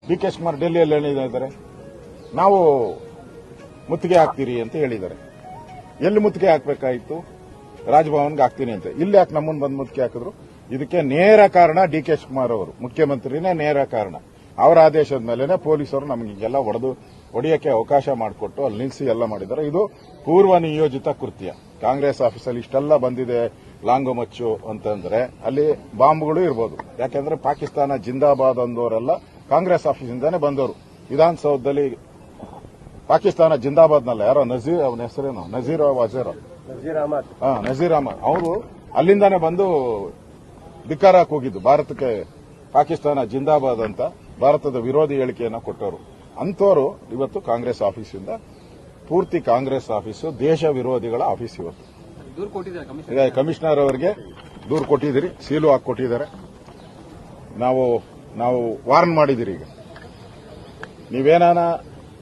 ಡಿ.ಕೆ. ಶಿವಕುಮಾರ್ ಡೆಲ್ಲಿಯಲ್ಲಿ ಹೇಳಿದ್ದಾರೆ, ನಾವು ಮುತ್ತಿಗೆ ಹಾಕ್ತೀರಿ ಅಂತ ಹೇಳಿದ್ದಾರೆ. ಎಲ್ಲಿ ಮುತ್ತಿಗೆ ಹಾಕಬೇಕಾಯಿತು? ರಾಜಭವನ್ಗೆ ಹಾಕ್ತೀನಿ ಅಂತ. ಇಲ್ಲಿ ಯಾಕೆ ನಮ್ಮನ್ನು ಬಂದು ಮುತ್ತಿಗೆ ಹಾಕಿದ್ರು? ಇದಕ್ಕೆ ನೇರ ಕಾರಣ ಡಿ.ಕೆ. ಶಿವಕುಮಾರ್ ಅವರು, ಮುಖ್ಯಮಂತ್ರಿನೇ ನೇರ ಕಾರಣ. ಅವರ ಆದೇಶದ ಮೇಲೆನೆ ಪೊಲೀಸರು ನಮಗೆಲ್ಲ ಹೊಡೆಯಕ್ಕೆ ಅವಕಾಶ ಮಾಡಿಕೊಟ್ಟು ಅಲ್ಲಿ ನಿಲ್ಲಿಸಿ ಎಲ್ಲ ಮಾಡಿದ್ದಾರೆ. ಇದು ಪೂರ್ವ ನಿಯೋಜಿತ ಕೃತ್ಯ. ಕಾಂಗ್ರೆಸ್ ಆಫೀಸಲ್ಲಿ ಇಷ್ಟೆಲ್ಲ ಬಂದಿದೆ ಲಾಂಗು ಮಚ್ಚು ಅಂತಂದ್ರೆ ಅಲ್ಲಿ ಬಾಂಬ್ಗಳು ಇರ್ಬೋದು. ಯಾಕೆಂದ್ರೆ ಪಾಕಿಸ್ತಾನ ಜಿಂದಾಬಾದ್ ಅಂದವರೆಲ್ಲ ಕಾಂಗ್ರೆಸ್ ಆಫೀಸಿಂದಾನೇ ಬಂದವರು. ವಿಧಾನಸೌಧದಲ್ಲಿ ಪಾಕಿಸ್ತಾನ ಜಿಂದಾಬಾದ್ನಲ್ಲ, ಯಾರೋ ನಜೀರ್, ಅವನ ಹೆಸರೇನು ನಜೀರ್ ಅಹಮದ್, ಅವರು ಅಲ್ಲಿಂದಾನೇ ಬಂದು ಧಿಕ್ಕಾರ ಕೂಗಿದ್ದು ಭಾರತಕ್ಕೆ. ಪಾಕಿಸ್ತಾನ ಜಿಂದಾಬಾದ್ ಅಂತ ಭಾರತದ ವಿರೋಧಿ ಹೇಳಿಕೆಯನ್ನು ಕೊಟ್ಟವರು. ಅಂಥವರು ಇವತ್ತು ಕಾಂಗ್ರೆಸ್ ಆಫೀಸಿಂದ, ಪೂರ್ತಿ ಕಾಂಗ್ರೆಸ್ ಆಫೀಸು ದೇಶ ವಿರೋಧಿಗಳ ಆಫೀಸ್. ಇವತ್ತು ಈಗ ಕಮಿಷನರ್ ಅವರಿಗೆ ದೂರು ಕೊಟ್ಟಿದ್ದೀರಿ, ಸೀಲು ಹಾಕಿ ಕೊಟ್ಟಿದ್ದಾರೆ. ನಾವು ವಾರ್ನ್ ಮಾಡಿದಿರಿ. ಈಗ ನೀವೇನಾನ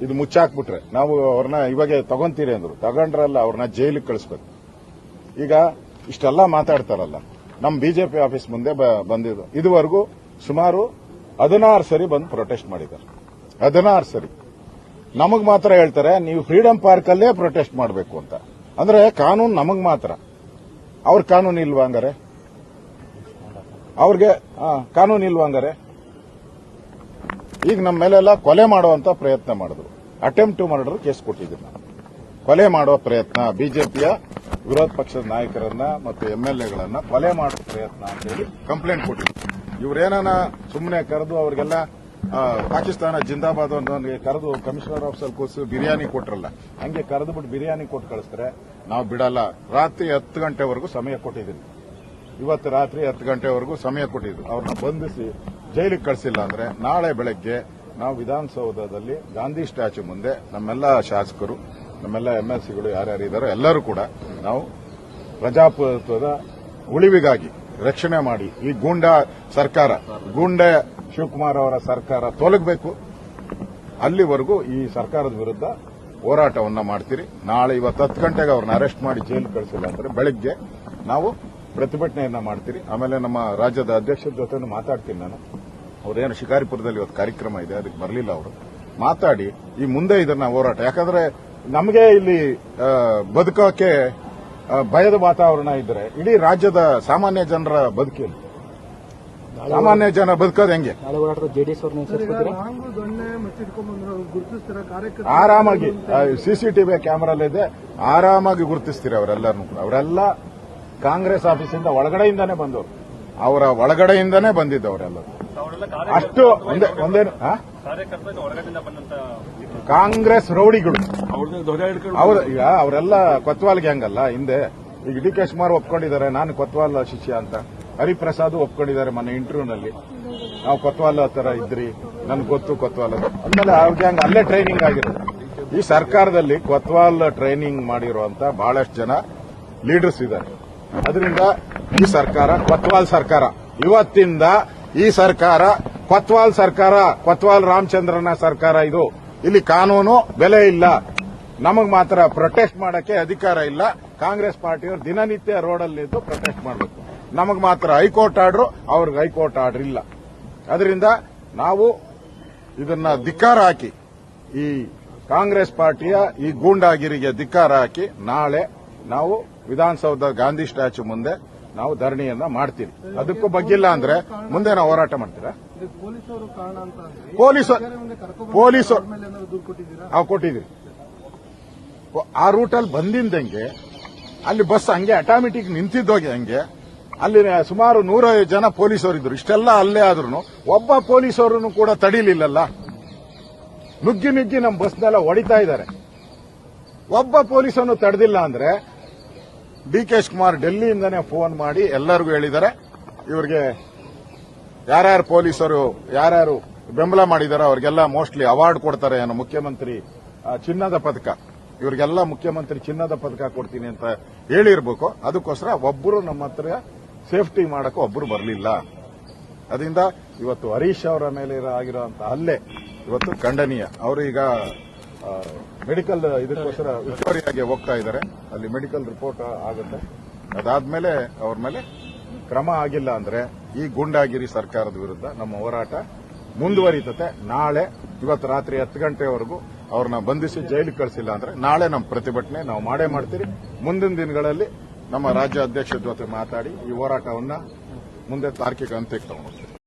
ಇದು ಮುಚ್ಚಾಕ್ಬಿಟ್ರೆ ನಾವು ಅವ್ರನ್ನ ಇವಾಗ ತಗೊಂತೀರಿ ಅಂದ್ರು. ತಗೊಂಡ್ರಲ್ಲ, ಅವ್ರನ್ನ ಜೈಲಿಗೆ ಕಳಿಸ್ಬೇಕು. ಈಗ ಇಷ್ಟೆಲ್ಲ ಮಾತಾಡ್ತಾರಲ್ಲ, ನಮ್ಮ ಬಿಜೆಪಿ ಆಫೀಸ್ ಮುಂದೆ ಬಂದಿದ್ದು ಇದುವರೆಗೂ ಸುಮಾರು 16 ಸರಿ ಬಂದು ಪ್ರೊಟೆಸ್ಟ್ ಮಾಡಿದ್ದಾರೆ. 16 ಸರಿ. ನಮಗ್ ಮಾತ್ರ ಹೇಳ್ತಾರೆ ನೀವು ಫ್ರೀಡಂ ಪಾರ್ಕ್ ಅಲ್ಲೇ ಪ್ರೊಟೆಸ್ಟ್ ಮಾಡಬೇಕು ಅಂತ. ಅಂದ್ರೆ ಕಾನೂನು ನಮಗ್ ಮಾತ್ರ, ಅವ್ರ ಕಾನೂನು ಇಲ್ವಾ ಹಂಗಾರೆ? ಅವ್ರಿಗೆ ಕಾನೂನು ಇಲ್ವಾ ಹಂಗಾರೆ? ಈಗ ನಮ್ಮ ಮೇಲೆಲ್ಲ ಕೊಲೆ ಮಾಡುವಂತ ಪ್ರಯತ್ನ ಮಾಡಿದ್ರು. ಅಟೆಂಪ್ಟ್ ಟು ಮರ್ಡರ್ ಕೇಸ್ ಕೊಟ್ಟಿದ್ರು. ನಾವು ಕೊಲೆ ಮಾಡುವ ಪ್ರಯತ್ನ, ಬಿಜೆಪಿಯ ವಿರೋಧ ಪಕ್ಷದ ನಾಯಕರನ್ನ ಮತ್ತು ಎಂಎಲ್ಎಗಳನ್ನ ಕೊಲೆ ಮಾಡುವ ಪ್ರಯತ್ನ ಅಂತ ಹೇಳಿ ಕಂಪ್ಲೇಂಟ್ ಕೊಟ್ಟಿದ್ರು. ಇವರೇನ ಸುಮ್ಮನೆ ಕರೆದು ಅವ್ರಿಗೆಲ್ಲ ಪಾಕಿಸ್ತಾನ ಜಿಂದಾಬಾದ್ ಅನ್ನೋನಿಗೆ ಕರೆದು ಕಮಿಷನರ್ ಆಫೀಸಲ್ಲಿ ಕೂರಿಸಿ ಬಿರಿಯಾನಿ ಕೊಟ್ರಲ್ಲ, ಹಂಗೆ ಕರೆದು ಬಿಟ್ಟು ಬಿರಿಯಾನಿ ಕೊಟ್ಟು ಕಳಿಸ್ತಾರೆ. ನಾವು ಬಿಡಲ್ಲ. ರಾತ್ರಿ 10 ಗಂಟೆವರೆಗೂ ಸಮಯ ಕೊಟ್ಟಿದ್ದೀವಿ. ಇವತ್ತು ರಾತ್ರಿ 10 ಗಂಟೆವರೆಗೂ ಸಮಯ ಕೊಟ್ಟಿದ್ರು. ಅವ್ರನ್ನ ಬಂಧಿಸಿ ಜೈಲಿಗೆ ಕಳಿಸಿಲ್ಲ ಅಂದ್ರೆ ನಾಳೆ ಬೆಳಗ್ಗೆ ನಾವು ವಿಧಾನಸೌಧದಲ್ಲಿ ಗಾಂಧಿ ಸ್ಟ್ಯಾಚ್ಯೂ ಮುಂದೆ ನಮ್ಮೆಲ್ಲ ಶಾಸಕರು, ನಮ್ಮೆಲ್ಲ ಎಂಎಲ್ಸಿಗಳು ಯಾರ್ಯಾರಿದ್ದಾರೋ ಎಲ್ಲರೂ ಕೂಡ ನಾವು ಪ್ರಜಾಪ್ರಭುತ್ವದ ಉಳಿವಿಗಾಗಿ ರಕ್ಷಣೆ ಮಾಡಿ ಈ ಗೂಂಡಾ ಸರ್ಕಾರ, ಗೂಂಡೆ ಶಿವಕುಮಾರ್ ಅವರ ಸರ್ಕಾರ ತೊಲಗಬೇಕು. ಅಲ್ಲಿವರೆಗೂ ಈ ಸರ್ಕಾರದ ವಿರುದ್ಧ ಹೋರಾಟವನ್ನ ಮಾಡ್ತೀರಿ. ನಾಳೆ ಇವತ್ತು 10 ಗಂಟೆಗೆ ಅವ್ರನ್ನ ಅರೆಸ್ಟ್ ಮಾಡಿ ಜೈಲಿಗೆ ಕಳಿಸಿಲ್ಲ ಅಂದ್ರೆ ಬೆಳಗ್ಗೆ ನಾವು ಪ್ರತಿಭಟನೆಯನ್ನ ಮಾಡ್ತೀರಿ. ಆಮೇಲೆ ನಮ್ಮ ರಾಜ್ಯದ ಅಧ್ಯಕ್ಷರ ಜೊತೆ ಮಾತಾಡ್ತೀನಿ ನಾನು. ಅವ್ರೇನು ಶಿಕಾರಿಪುರದಲ್ಲಿ ಇವತ್ತು ಕಾರ್ಯಕ್ರಮ ಇದೆ, ಅದಕ್ಕೆ ಬರಲಿಲ್ಲ ಅವರು. ಮಾತಾಡಿ ಈ ಮುಂದೆ ಇದನ್ನ ಹೋರಾಟ, ಯಾಕಂದ್ರೆ ನಮಗೆ ಇಲ್ಲಿ ಬದುಕೋಕೆ ಭಯದ ವಾತಾವರಣ ಇದ್ರೆ ಇಡೀ ರಾಜ್ಯದ ಸಾಮಾನ್ಯ ಜನರ ಬದುಕಿಲ್ಲ. ಸಾಮಾನ್ಯ ಜನ ಬದುಕೋದು ಹೆಂಗೆ? ಆರಾಮಾಗಿ ಸಿಸಿಟಿವಿ ಕ್ಯಾಮೆರಾಲಿದೆ, ಆರಾಮಾಗಿ ಗುರುತಿಸ್ತೀರಿ ಅವರೆಲ್ಲರನ್ನು ಕೂಡ. ಅವರೆಲ್ಲ ಕಾಂಗ್ರೆಸ್ ಆಫೀಸಿಂದ ಒಳಗಡೆಯಿಂದಾನೇ ಬಂದವರು, ಅವರ ಒಳಗಡೆಯಿಂದಾನೇ ಬಂದಿದ್ದವರೆಲ್ಲ. ಅಷ್ಟು ಒಂದೇನು ಕಾಂಗ್ರೆಸ್ ರೌಡಿಗಳು ಈಗ ಅವರೆಲ್ಲ ಕೊತ್ವಾಲ್ ಗ್ಯಾಂಗ್ ಅಲ್ಲ. ಹಿಂದೆ ಈಗ ಡಿ.ಕೆ. ಶಿವಕುಮಾರ್ ಒಪ್ಕೊಂಡಿದ್ದಾರೆ ನಾನು ಕೊತ್ವಾಲ್ ಶಿಷ್ಯ ಅಂತ. ಹರಿಪ್ರಸಾದ್ ಒಪ್ಕೊಂಡಿದ್ದಾರೆ ಮೊನ್ನೆ ಇಂಟರ್ವ್ಯೂನಲ್ಲಿ, ನಾವು ಕೊತ್ವಾಲ್ ತರ ಇದ್ರಿ, ನನ್ಗೆ ಗೊತ್ತು ಕೊತ್ವಾಲ್ ಅಂದ್ಮೇಲೆ ಆ ಗ್ಯಾಂಗ್ ಅಲ್ಲೇ ಟ್ರೈನಿಂಗ್ ಆಗಿರೋದು. ಈ ಸರ್ಕಾರದಲ್ಲಿ ಕೊತ್ವಾಲ್ ಟ್ರೈನಿಂಗ್ ಮಾಡಿರುವಂತ ಬಹಳಷ್ಟು ಜನ ಲೀಡರ್ಸ್ ಇದ್ದಾರೆ. ಅದರಿಂದ ಈ ಸರ್ಕಾರ ಕೊತ್ವಾಲ್ ಸರ್ಕಾರ. ಇವತ್ತಿಂದ ಈ ಸರ್ಕಾರ ಕೊತ್ವಾಲ್ ಸರ್ಕಾರ, ಕೊತ್ವಾಲ್ ರಾಮಚಂದ್ರನ ಸರ್ಕಾರ. ಇದು ಇಲ್ಲಿ ಕಾನೂನು ಬೆಲೆ ಇಲ್ಲ. ನಮಗ್ ಮಾತ್ರ ಪ್ರೊಟೆಸ್ಟ್ ಮಾಡಕ್ಕೆ ಅಧಿಕಾರ ಇಲ್ಲ. ಕಾಂಗ್ರೆಸ್ ಪಾರ್ಟಿಯವರು ದಿನನಿತ್ಯ ರೋಡಲ್ಲಿ ಇದ್ದು ಪ್ರೊಟೆಸ್ಟ್ ಮಾಡಬೇಕು. ನಮಗ್ ಮಾತ್ರ ಹೈಕೋರ್ಟ್ ಆರ್ಡರ್, ಅವ್ರಿಗೆ ಹೈಕೋರ್ಟ್ ಆರ್ಡರ್ ಇಲ್ಲ. ಅದರಿಂದ ನಾವು ಇದನ್ನ ಧಿಕ್ಕಾರ ಹಾಕಿ, ಈ ಕಾಂಗ್ರೆಸ್ ಪಾರ್ಟಿಯ ಈ ಗೂಂಡಾಗಿರಿಗೆ ಧಿಕ್ಕಾರ ಹಾಕಿ ನಾಳೆ ನಾವು ವಿಧಾನಸೌಧ ಗಾಂಧಿ ಸ್ಟ್ಯಾಚ್ಯೂ ಮುಂದೆ ನಾವು ಧರಣಿಯನ್ನ ಮಾಡ್ತೀವಿ. ಅದಕ್ಕೂ ಬಗ್ಗಿಲ್ಲ ಅಂದ್ರೆ ಮುಂದೆ ನಾವು ಹೋರಾಟ ಮಾಡ್ತೀರಾ? ಪೊಲೀಸರು ಕೊಟ್ಟಿದ್ದೀರಿ. ಆ ರೂಟಲ್ಲಿ ಬಂದಿಂದಂಗೆ ಅಲ್ಲಿ ಬಸ್ ಹಂಗೆ ಆಟೋಮೆಟಿಕ್ ನಿಂತಿದ್ದೋಗಿ ಹಂಗೆ ಅಲ್ಲಿ ಸುಮಾರು 100 ಜನ ಪೊಲೀಸರು ಇದ್ರು. ಇಷ್ಟೆಲ್ಲ ಅಲ್ಲೇ ಆದ್ರೂ ಒಬ್ಬ ಪೊಲೀಸರನ್ನು ಕೂಡ ತಡೀಲಿಲ್ಲಲ್ಲ. ನುಗ್ಗಿ ನಮ್ಮ ಬಸ್ನೆಲ್ಲ ಹೊಡಿತಾ ಇದ್ದಾರೆ. ಒಬ್ಬ ಪೊಲೀಸನ್ನು ತಡೆದಿಲ್ಲ ಅಂದ್ರೆ ಡಿ.ಕೆ. ಶಿವಕುಮಾರ್ ಡೆಲ್ಲಿಯಿಂದನೇ ಫೋನ್ ಮಾಡಿ ಎಲ್ಲರಿಗೂ ಹೇಳಿದ್ದಾರೆ, ಇವರಿಗೆ ಯಾರ್ಯಾರು ಪೊಲೀಸರು ಯಾರ್ಯಾರು ಬೆಂಬಲ ಮಾಡಿದಾರೋ ಅವ್ರಿಗೆಲ್ಲ ಮೋಸ್ಟ್ಲಿ ಅವಾರ್ಡ್ ಕೊಡ್ತಾರೆ ಅನ್ನೋ ಮುಖ್ಯಮಂತ್ರಿ ಚಿನ್ನದ ಪದಕ, ಇವರಿಗೆಲ್ಲ ಮುಖ್ಯಮಂತ್ರಿ ಚಿನ್ನದ ಪದಕ ಕೊಡ್ತೀನಿ ಅಂತ ಹೇಳಿರ್ಬೇಕು. ಅದಕ್ಕೋಸ್ಕರ ಒಬ್ಬರು ನಮ್ಮ ಹತ್ರ ಸೇಫ್ಟಿ ಮಾಡಕ್ಕೆ ಒಬ್ಬರು ಬರಲಿಲ್ಲ. ಅದರಿಂದ ಇವತ್ತು ಹರೀಶ್ ಅವರ ಮೇಲೆ ಆಗಿರುವಂತಹ ಹಲ್ಲೆ ಇವತ್ತು ಖಂಡನೀಯ. ಅವರು ಈಗ ಮೆಡಿಕಲ್ ಇದಕ್ಕೋಸ್ಕರ ವಿಕ್ಟೋರಿಯಾಗೆ ಹೋಗ್ತಾ ಇದ್ದಾರೆ. ಅಲ್ಲಿ ಮೆಡಿಕಲ್ ರಿಪೋರ್ಟ್ ಆಗುತ್ತೆ. ಅದಾದ್ಮೇಲೆ ಅವ್ರ ಮೇಲೆ ಕ್ರಮ ಆಗಿಲ್ಲ ಅಂದ್ರೆ ಈ ಗೂಂಡಾಗಿರಿ ಸರ್ಕಾರದ ವಿರುದ್ಧ ನಮ್ಮ ಹೋರಾಟ ಮುಂದುವರಿತತೆ. ನಾಳೆ ಇವತ್ತು ರಾತ್ರಿ 10 ಗಂಟೆವರೆಗೂ ಅವ್ರನ್ನ ಬಂಧಿಸಿ ಜೈಲಿಗೆ ಕಳಿಸಿಲ್ಲ ಅಂದ್ರೆ ನಾಳೆ ನಮ್ಮ ಪ್ರತಿಭಟನೆ ನಾವು ಮಾಡೇ ಮಾಡ್ತೀರಿ. ಮುಂದಿನ ದಿನಗಳಲ್ಲಿ ನಮ್ಮ ರಾಜ್ಯ ಅಧ್ಯಕ್ಷರ ಜೊತೆ ಮಾತಾಡಿ ಈ ಹೋರಾಟವನ್ನ ಮುಂದೆ ತಾರ್ಕಿಕ ಅಂತ್ಯಕ್ಕೆ ತಗೊಂಡು